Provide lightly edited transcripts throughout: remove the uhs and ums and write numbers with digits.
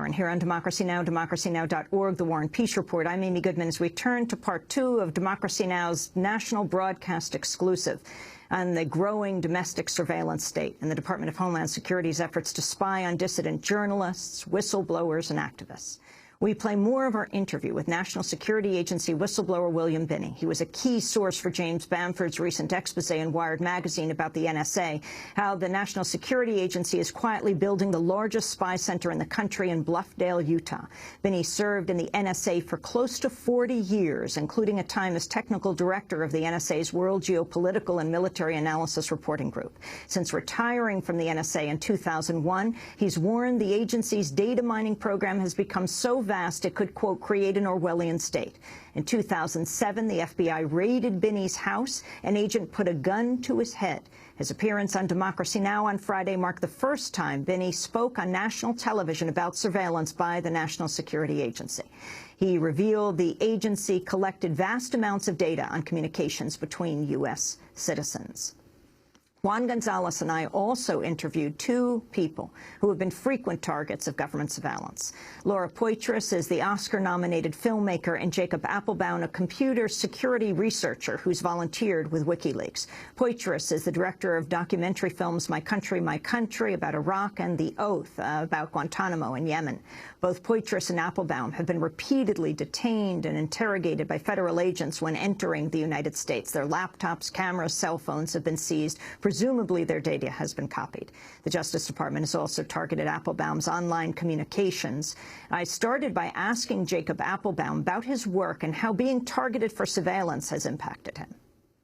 and here on Democracy Now!, democracynow.org, the War and Peace Report. I'm Amy Goodman as we turn to part 2 of Democracy Now!'s national broadcast exclusive on the growing domestic surveillance state and the Department of Homeland Security's efforts to spy on dissident journalists, whistleblowers, and activists. We play more of our interview with National Security Agency whistleblower William Binney. He was a key source for James Bamford's recent expose in Wired magazine about the NSA, how the National Security Agency is quietly building the largest spy center in the country in Bluffdale, Utah. Binney served in the NSA for close to 40 years, including a time as technical director of the NSA's World Geopolitical and Military Analysis Reporting Group. Since retiring from the NSA in 2001, he's warned the agency's data mining program has become so vast it could, quote, create an Orwellian state. In 2007, the FBI raided Binney's house. An agent put a gun to his head. His appearance on Democracy Now! On Friday marked the first time Binney spoke on national television about surveillance by the National Security Agency. He revealed the agency collected vast amounts of data on communications between U.S. citizens. Juan Gonzalez and I also interviewed 2 people who have been frequent targets of government surveillance. Laura Poitras is the Oscar-nominated filmmaker, and Jacob Appelbaum, a computer security researcher who's volunteered with WikiLeaks. Poitras is the director of documentary films My Country, about Iraq, and The Oath, about Guantanamo in Yemen. Both Poitras and Appelbaum have been repeatedly detained and interrogated by federal agents when entering the United States. Their laptops, cameras, cell phones have been seized. Presumably, their data has been copied. The Justice Department has also targeted Appelbaum's online communications. I started by asking Jacob Appelbaum about his work and how being targeted for surveillance has impacted him.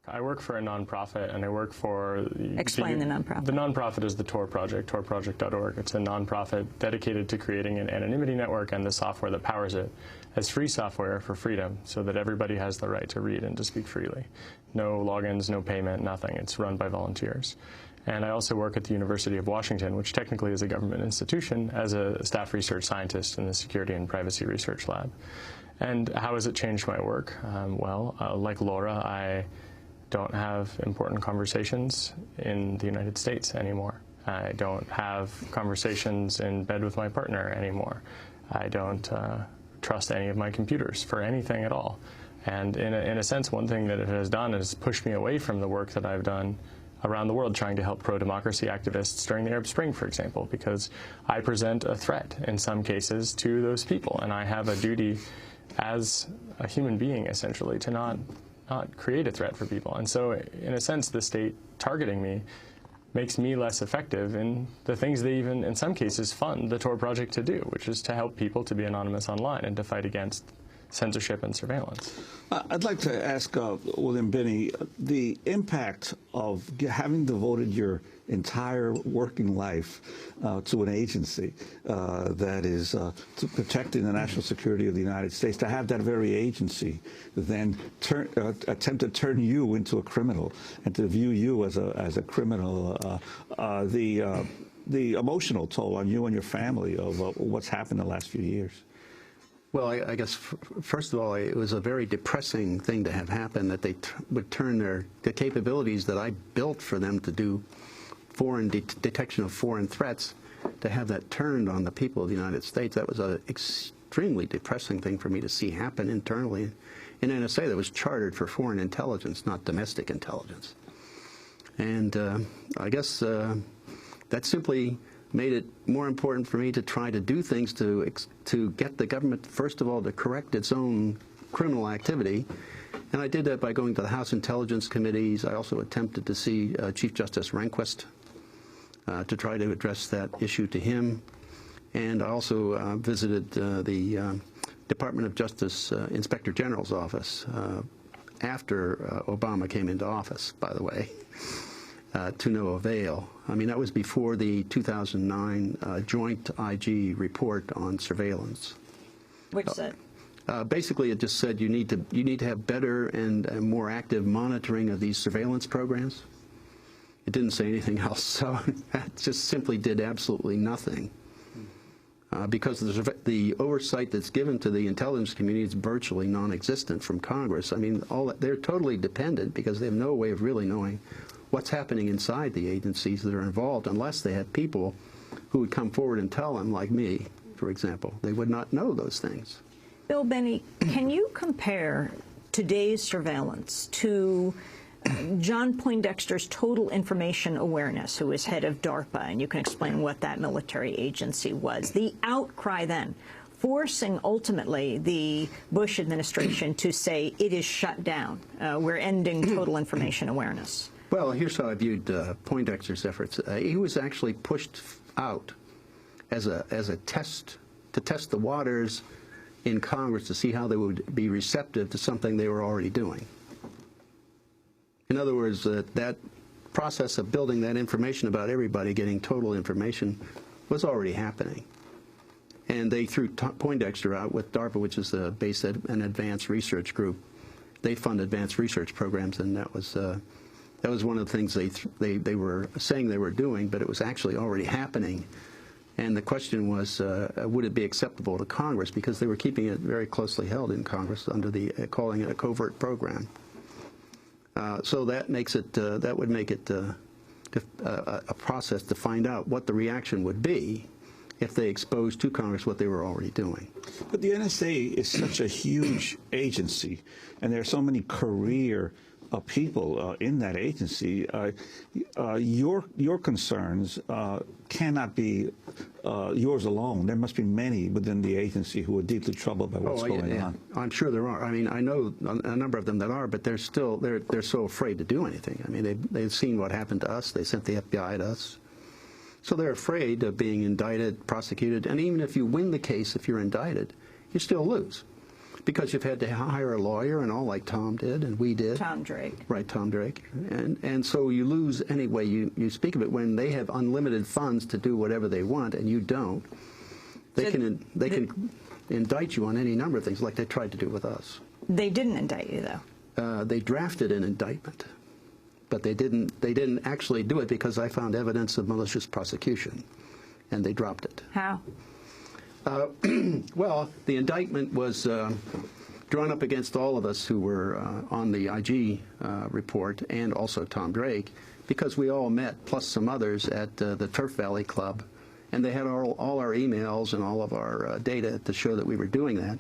I work for a nonprofit, and I work for... Explain the nonprofit. The nonprofit is the Tor Project, torproject.org. It's a nonprofit dedicated to creating an anonymity network and the software that powers it as free software for freedom, so that everybody has the right to read and to speak freely. No logins, no payment, nothing. It's run by volunteers. And I also work at the University of Washington, which technically is a government institution, as a staff research scientist in the Security and Privacy Research Lab. And how has it changed my work? Like Laura, I don't have important conversations in the United States anymore. I don't have conversations in bed with my partner anymore. I don't trust any of my computers for anything at all. And in a sense, one thing that it has done is push me away from the work that I've done around the world trying to help pro-democracy activists during the Arab Spring, for example, because I present a threat in some cases to those people, and I have a duty as a human being, essentially, to not create a threat for people. And so, in a sense, the state targeting me makes me less effective in the things they even, in some cases, fund the Tor Project to do, which is to help people to be anonymous online and to fight against censorship and surveillance. I'd like to ask William Binney, the impact of having devoted your entire working life to an agency that is to protecting the national security of the United States, to have that very agency then attempt to turn you into a criminal and to view you as a criminal, the emotional toll on you and your family of what's happened the last few years. Well, I guess, first of all, it was a very depressing thing to have happen, that they would turn the capabilities that I built for them to do foreign detection of foreign threats, to have that turned on the people of the United States. That was an extremely depressing thing for me to see happen internally in NSA that was chartered for foreign intelligence, not domestic intelligence. And I guess that simply made it more important for me to try to do things to get the government, first of all, to correct its own criminal activity. And I did that by going to the House Intelligence Committees. I also attempted to see Chief Justice Rehnquist to try to address that issue to him. And I also visited the Department of Justice Inspector General's office after Obama came into office, by the way. To no avail. I mean, that was before the 2009 joint IG report on surveillance. Which said? Basically, it just said you need to have better and more active monitoring of these surveillance programs. It didn't say anything else, so that just simply did absolutely nothing. Because the oversight that's given to the intelligence community is virtually non-existent from Congress. I mean, they're totally dependent because they have no way of really knowing what's happening inside the agencies that are involved, unless they have people who would come forward and tell them, like me, for example. They would not know those things. Bill Binney, can you compare today's surveillance to John Poindexter's Total Information Awareness, who was head of DARPA, and you can explain what that military agency was. The outcry then, forcing ultimately the Bush administration to say it is shut down. We're ending total information awareness. Well, here's how I viewed Poindexter's efforts. He was actually pushed out as a test, to test the waters in Congress to see how they would be receptive to something they were already doing. In other words, that process of building that information about everybody getting total information was already happening. And they threw Poindexter out with DARPA, which is the base and advanced research group. They fund advanced research programs, and that was one of the things they were saying they were doing, but it was actually already happening. And the question was, would it be acceptable to Congress? Because they were keeping it very closely held in Congress under the calling it a covert program. So that makes it that would make it a process to find out what the reaction would be if they exposed to Congress what they were already doing. But the NSA is such a huge agency, and there are so many career people in that agency. Your concerns cannot be yours alone. There must be many within the agency who are deeply troubled by what's going on. I'm sure there are. I mean, I know a number of them that are, but they're still they're so afraid to do anything. I mean, they've seen what happened to us. They sent the FBI to us. So they're afraid of being indicted, prosecuted, and even if you win the case, if you're indicted, you still lose. Because you've had to hire a lawyer and all, like Tom did, and we did. Tom Drake. Right, Tom Drake. And so you lose any way you speak of it. When they have unlimited funds to do whatever they want and you don't, they can indict you on any number of things, like they tried to do with us. They didn't indict you, though. They drafted an indictment, but they didn't actually do it because I found evidence of malicious prosecution, and they dropped it. How? Well, the indictment was drawn up against all of us who were on the IG report, and also Tom Drake, because we all met, plus some others, at the Turf Valley Club, and they had all our emails and all of our data to show that we were doing that.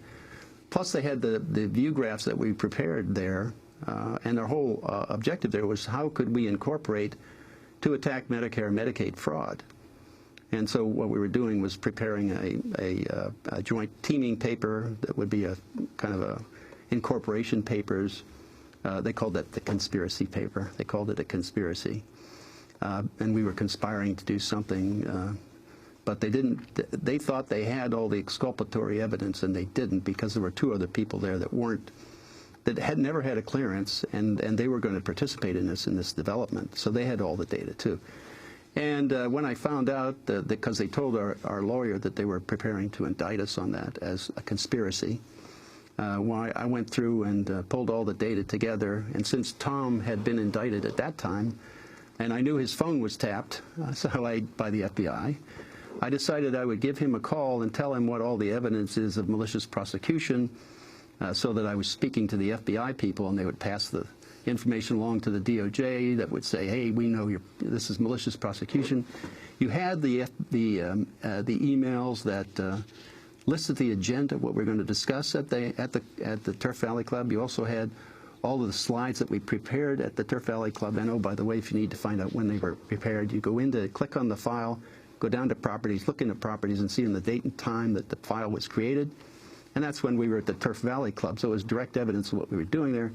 Plus they had the view graphs that we prepared there, and our whole objective there was how could we incorporate to attack Medicare and Medicaid fraud. And so what we were doing was preparing a joint teaming paper that would be a kind of a incorporation papers. They called that the conspiracy paper. They called it a conspiracy. And we were conspiring to do something, but they didn't. They thought they had all the exculpatory evidence, and they didn't, because there were two other people there that had never had a clearance, and they were going to participate in this development. So they had all the data too. And when I found out, because they told our lawyer that they were preparing to indict us on that as a conspiracy, I went through and pulled all the data together. And since Tom had been indicted at that time, and I knew his phone was tapped by the FBI, I decided I would give him a call and tell him what all the evidence is of malicious prosecution, so that I was speaking to the FBI people, and they would pass the information along to the DOJ that would say, hey, we know this is malicious prosecution. You had the emails that listed the agenda, what we're going to discuss at the Turf Valley Club. You also had all of the slides that we prepared at the Turf Valley Club. And oh, by the way, if you need to find out when they were prepared, you go in to click on the file, go down to properties, look into properties, and see in the date and time that the file was created. And that's when we were at the Turf Valley Club. So it was direct evidence of what we were doing there.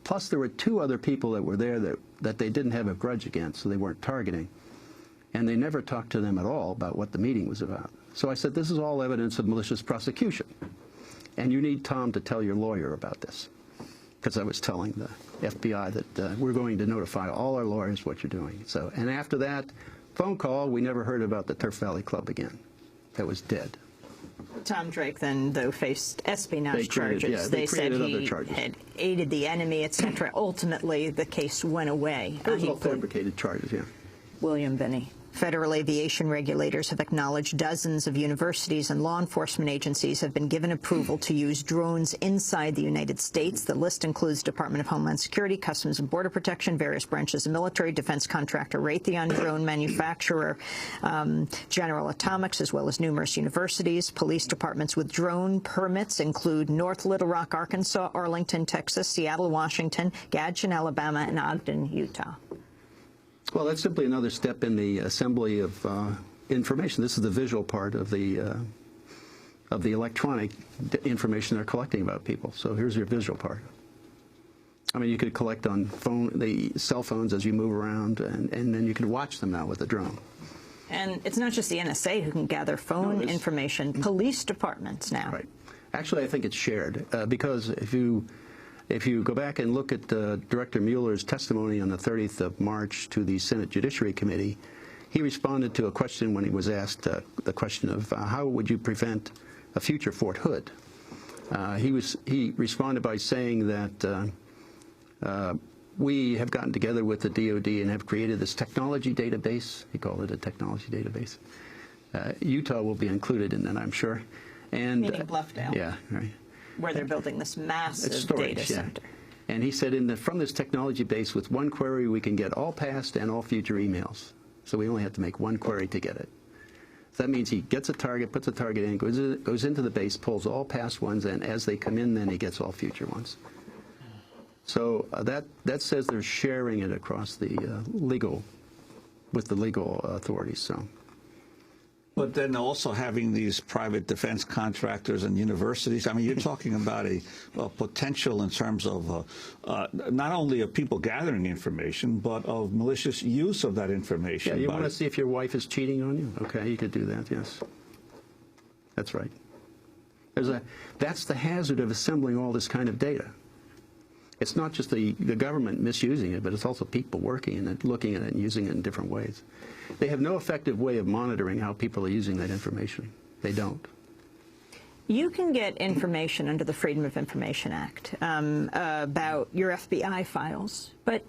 Plus, there were two other people that were there that they didn't have a grudge against, so they weren't targeting. And they never talked to them at all about what the meeting was about. So I said, this is all evidence of malicious prosecution. And you need Tom to tell your lawyer about this. Because I was telling the FBI that we're going to notify all our lawyers what you're doing. So, and after that phone call, we never heard about the Turf Valley Club again. That was dead. Tom Drake then, though, faced espionage charges. They said he charges. had aided the enemy, etc. Ultimately, the case went away. Those all fabricated charges, yeah. William Binney, Federal aviation regulators have acknowledged dozens of universities and law enforcement agencies have been given approval to use drones inside the United States. The list includes Department of Homeland Security, Customs and Border Protection, various branches of military, defense contractor Raytheon, drone manufacturer General Atomics, as well as numerous universities. Police departments with drone permits include North Little Rock, Arkansas, Arlington, Texas, Seattle, Washington, Gadsden, Alabama, and Ogden, Utah. Well, that's simply another step in the assembly of information. This is the visual part of the electronic information they're collecting about people. So here's your visual part. I mean, you could collect on the cell phones as you move around, and then you could watch them now with a drone. And it's not just the NSA who can gather phone information. Police departments now. Right. Actually, I think it's shared because if you go back and look at Director Mueller's testimony on the 30th of March to the Senate Judiciary Committee, he responded to a question when he was asked the question of how would you prevent a future Fort Hood. He responded by saying that we have gotten together with the DOD and have created this technology database. He called it a technology database. Utah will be included in that, I'm sure. And meaning Bluffdale. Yeah, right. Where they're building this massive data center. And he said, from this technology base, with one query, we can get all past and all future emails. So we only have to make one query to get it. So that means he gets a target, puts a target in, goes into the base, pulls all past ones, and as they come in, then he gets all future ones. So that says they're sharing it across the with the legal authorities. So. But then also having these private defense contractors and universities, I mean, you're talking about a potential in terms of not only of people gathering information, but of malicious use of that information. Yeah, you want to see if your wife is cheating on you? Okay, you could do that, yes. That's right. That's the hazard of assembling all this kind of data. It's not just the government misusing it, but it's also people working in it, looking at it and using it in different ways. They have no effective way of monitoring how people are using that information. They don't. You can get information under the Freedom of Information Act about your FBI files, but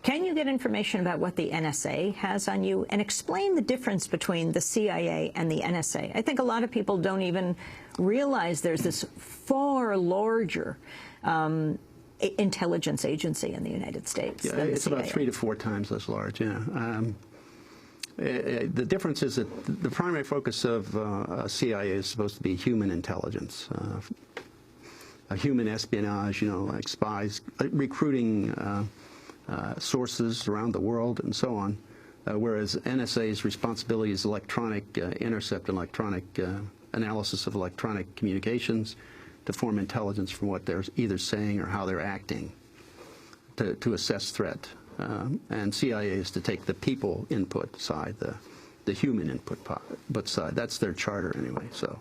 can you get information about what the NSA has on you? And explain the difference between the CIA and the NSA. I think a lot of people don't even realize there's this far larger intelligence agency in the United States. Yeah, it's about 3 to 4 times less large, yeah. The difference is that the primary focus of CIA is supposed to be human intelligence, human espionage, you know, like spies, recruiting sources around the world and so on, whereas NSA's responsibility is electronic intercept, electronic analysis of electronic communications to form intelligence from what they're either saying or how they're acting to assess threat. And CIA is to take the people input side, the human input side. That's their charter anyway. So,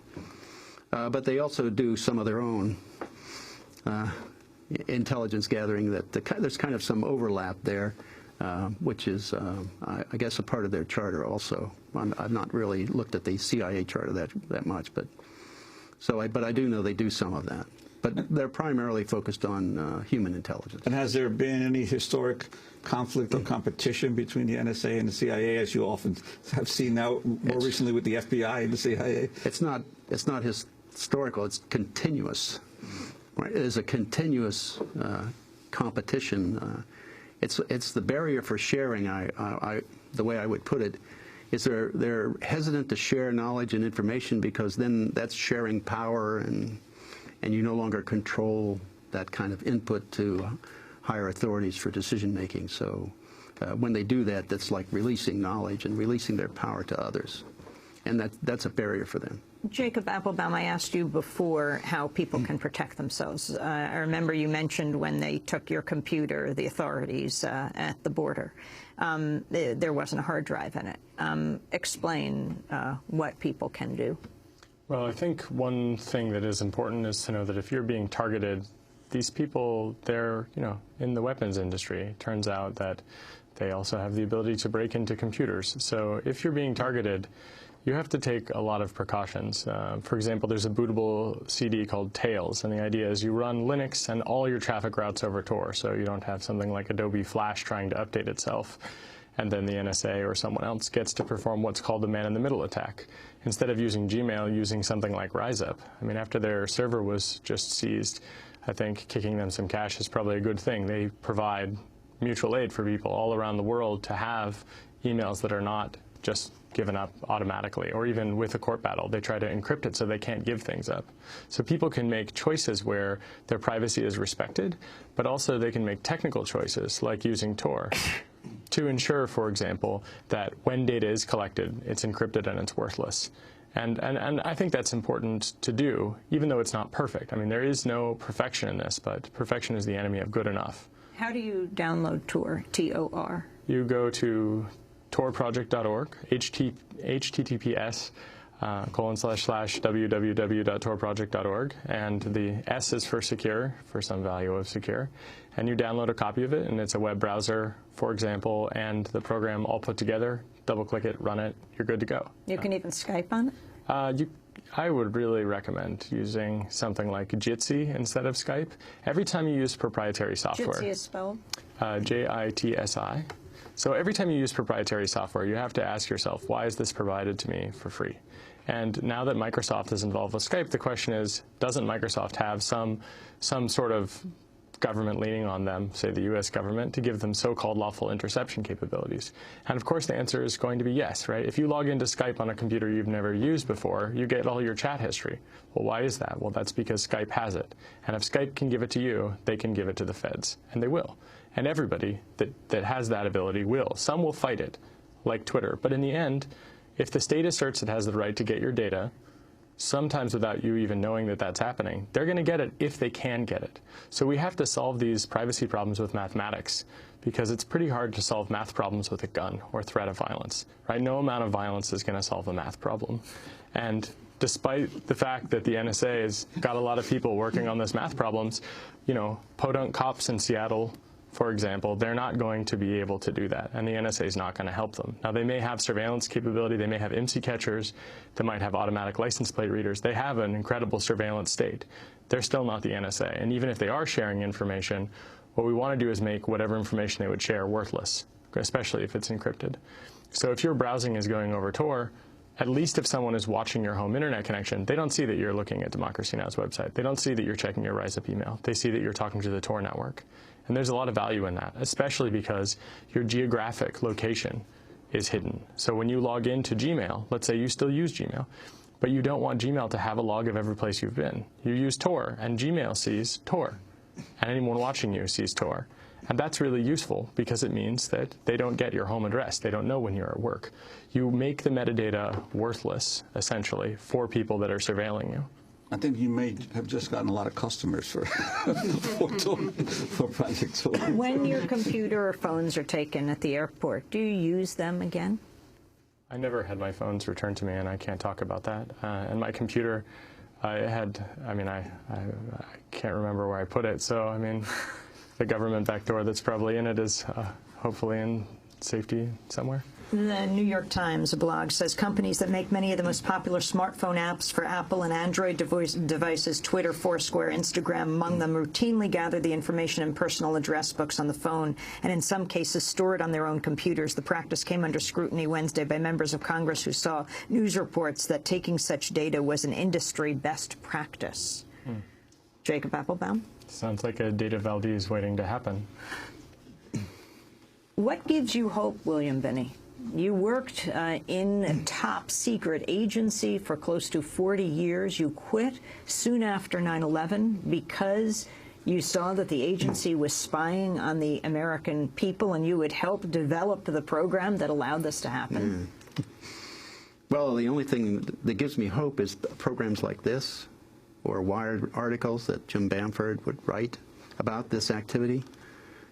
but they also do some of their own intelligence gathering. There's kind of some overlap there, which is, I guess, a part of their charter also. I've not really looked at the CIA charter that much, but I do know they do some of that. But they're primarily focused on human intelligence. And has there been any historic conflict or competition between the NSA and the CIA, as you often have seen now more recently with the FBI and the CIA? It's not historical. It's continuous. Right? It is a continuous competition. It's the barrier for sharing. The way I would put it is they're hesitant to share knowledge and information because then that's sharing power and you no longer control that kind of input to higher authorities for decision making. So when they do that, that's like releasing knowledge and releasing their power to others. And that's a barrier for them. Jacob Applebaum, I asked you before how people can protect themselves. I remember you mentioned when they took your computer, the authorities at the border, there wasn't a hard drive in it. Explain what people can do. Well, I think one thing that is important is to know that if you're being targeted, these people, they're, in the weapons industry. It turns out that they also have the ability to break into computers. So if you're being targeted, you have to take a lot of precautions. For example, there's a bootable CD called Tails, and the idea is you run Linux and all your traffic routes over Tor, so you don't have something like Adobe Flash trying to update itself. and then the NSA or someone else gets to perform what's called the man-in-the-middle attack. Instead of using Gmail, using something like RiseUp. I mean, after their server was just seized, I think kicking them some cash is probably a good thing. They provide mutual aid for people all around the world to have emails that are not just given up automatically, or even with a court battle. They try to encrypt it so they can't give things up. So people can make choices where their privacy is respected, but also they can make technical choices, like using Tor, to ensure, for example, that when data is collected, it's encrypted and it's worthless. And I think that's important to do, even though it's not perfect. I mean, there is no perfection in this, but perfection is the enemy of good enough. How do you download Tor, T-O-R? You go to torproject.org, https://www.torproject.org, and the S is for secure, for some value of secure, and you download a copy of it, and it's a web browser, for example, and the program all put together, double-click it, run it, you're good to go. You can even Skype on it? I would really recommend using something like Jitsi instead of Skype. Every time you use proprietary software. Jitsi is spelled? Jitsi. So every time you use proprietary software, you have to ask yourself, why is this provided to me for free? And now that Microsoft is involved with Skype, the question is, doesn't Microsoft have some sort of government leaning on them, say the U.S. government, to give them so-called lawful interception capabilities? And of course the answer is going to be yes, right? If you log into Skype on a computer you've never used before, you get all your chat history. Well, why is that? Well, that's because Skype has it. And if Skype can give it to you, they can give it to the feds, and they will. And everybody that has that ability will. Some will fight it, like Twitter. But in the end, if the state asserts it has the right to get your data, sometimes without you even knowing that that's happening, they're going to get it if they can get it. So we have to solve these privacy problems with mathematics, because it's pretty hard to solve math problems with a gun or threat of violence, right? No amount of violence is going to solve the math problem. And despite the fact that the NSA has got a lot of people working on this math problems, you know, podunk cops in Seattle, for example, they're not going to be able to do that, and the NSA is not going to help them. Now, they may have surveillance capability, they may have IMSI catchers, they might have automatic license plate readers. They have an incredible surveillance state. They're still not the NSA, and even if they are sharing information, what we want to do is make whatever information they would share worthless, especially if it's encrypted. So if your browsing is going over Tor, at least if someone is watching your home internet connection, they don't see that you're looking at Democracy Now!'s website. They don't see that you're checking your RiseUp email. They see that you're talking to the Tor network. And there's a lot of value in that, especially because your geographic location is hidden. So when you log into Gmail, let's say you still use Gmail, but you don't want Gmail to have a log of every place you've been. You use Tor, and Gmail sees Tor, and anyone watching you sees Tor. And that's really useful because it means that they don't get your home address. They don't know when you're at work. You make the metadata worthless, essentially, for people that are surveilling you. I think you may have just gotten a lot of customers for Project Tor. When your computer or phones are taken at the airport, do you use them again? I never had my phones returned to me, and I can't talk about that. And my computer, I can't remember where I put it. So, I mean, the government backdoor that's probably in it is hopefully in safety somewhere. The New York Times, a blog, says companies that make many of the most popular smartphone apps for Apple and Android devices, Twitter, Foursquare, Instagram, among them, routinely gather the information in personal address books on the phone and in some cases store it on their own computers. The practice came under scrutiny Wednesday by members of Congress who saw news reports that taking such data was an industry best practice. Jacob Applebaum? Sounds like a data Valdez waiting to happen. What gives you hope, William Binney? You worked in a top-secret agency for close to 40 years. You quit soon after 9/11 because you saw that the agency was spying on the American people, and you had helped develop the program that allowed this to happen. Well, the only thing that gives me hope is programs like this, or Wired articles that Jim Bamford would write about this activity,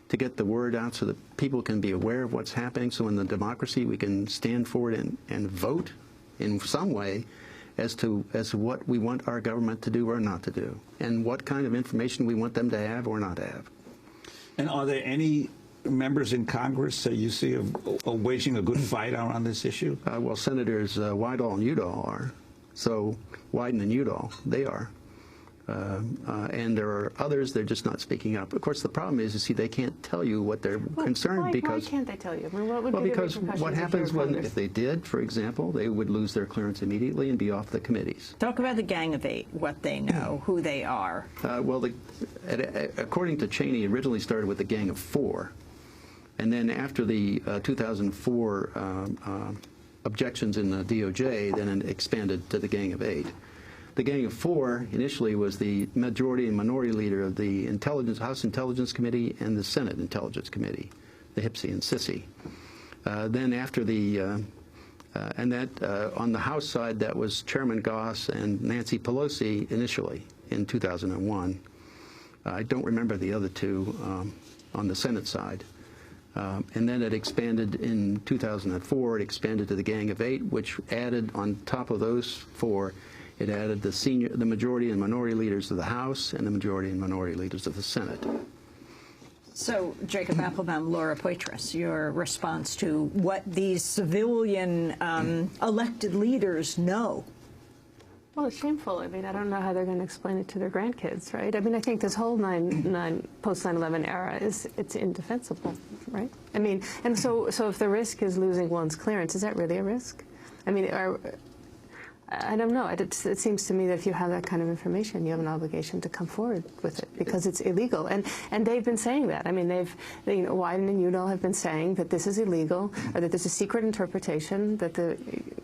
to get the word out so that people can be aware of what's happening, so in the democracy we can stand forward and vote in some way as to what we want our government to do or not to do, and what kind of information we want them to have or not have. And are there any members in Congress that you see of waging a good fight around this issue? Well, Senators Wyden and Udall are. So Wyden and Udall, they are. And there are others, they're just not speaking up. Of course, the problem is, you see, they can't tell you what they're concerned because... Why can't they tell you? I mean, what would be the because repercussions what if happens you're when, Congress? if they did, for example, they would lose their clearance immediately and be off the committees. Talk about the Gang of Eight, what they know, who they are. Well, according to Cheney, it originally started with the Gang of Four. And then after the 2004 objections in the DOJ, then it expanded to the Gang of Eight. The Gang of Four initially was the majority and minority leader of the House Intelligence Committee and the Senate Intelligence Committee, the HIPSI and SISI. Then after the, on the House side, that was Chairman Goss and Nancy Pelosi initially in 2001. I don't remember the other two on the Senate side. And then it expanded in 2004, it expanded to the Gang of Eight, which added on top of those four, it added the majority and minority leaders of the House and the majority and minority leaders of the Senate. So, Jacob Applebaum, Laura Poitras, your response to what these civilian elected leaders know? Well, it's shameful. I mean, I don't know how they're going to explain it to their grandkids, right? I mean, I think this whole post 9/11 era it's indefensible, right? I mean, and so if the risk is losing one's clearance, is that really a risk? I mean, I don't know. It seems to me that if you have that kind of information, you have an obligation to come forward with it because it's illegal. And they've been saying that. I mean, Wyden and Udall have been saying that this is illegal, or that there's a secret interpretation that the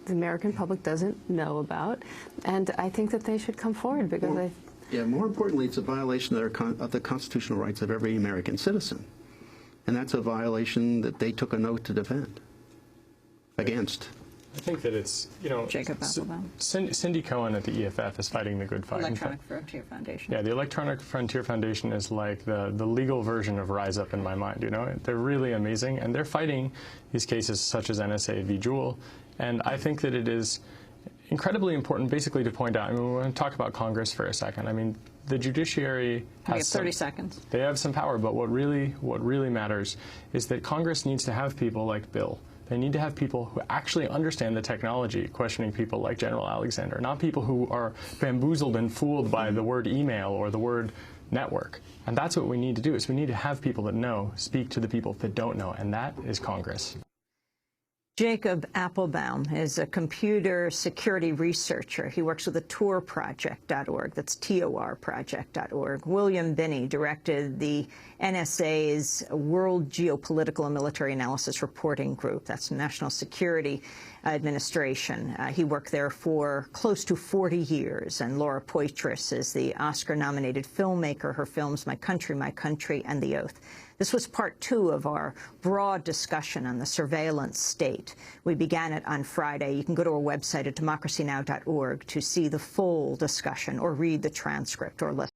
American public doesn't know about. And I think that they should come forward because Yeah, more importantly, it's a violation of the constitutional rights of every American citizen. And that's a violation that they took an oath to defend against. I think that it's, you know, Jacob Applebaum. Cindy Cohen at the EFF is fighting the good fight. Electronic Frontier Foundation. Yeah, the Electronic Frontier Foundation is like the legal version of Rise Up in my mind, you know? They're really amazing, and they're fighting these cases such as NSA v. Jewel, and I think that it is incredibly important basically to point out, I mean, we want to talk about Congress for a second. I mean, the judiciary has 30 seconds. They have some power, but what really matters is that Congress needs to have people like Bill. They need to have people who actually understand the technology, questioning people like General Alexander, not people who are bamboozled and fooled by the word email or the word network. And that's what we need to do, is we need to have people that know, speak to the people that don't know, and that is Congress. Jacob Applebaum is a computer security researcher. He works with the torproject.org. That's torproject.org. William Binney directed the NSA's World Geopolitical and Military Analysis Reporting Group. That's National Security Administration. He worked there for close to 40 years. And Laura Poitras is the Oscar-nominated filmmaker. Her films My Country, and The Oath. This was part 2 of our broad discussion on the surveillance state. We began it on Friday. You can go to our website at democracynow.org to see the full discussion or read the transcript or listen.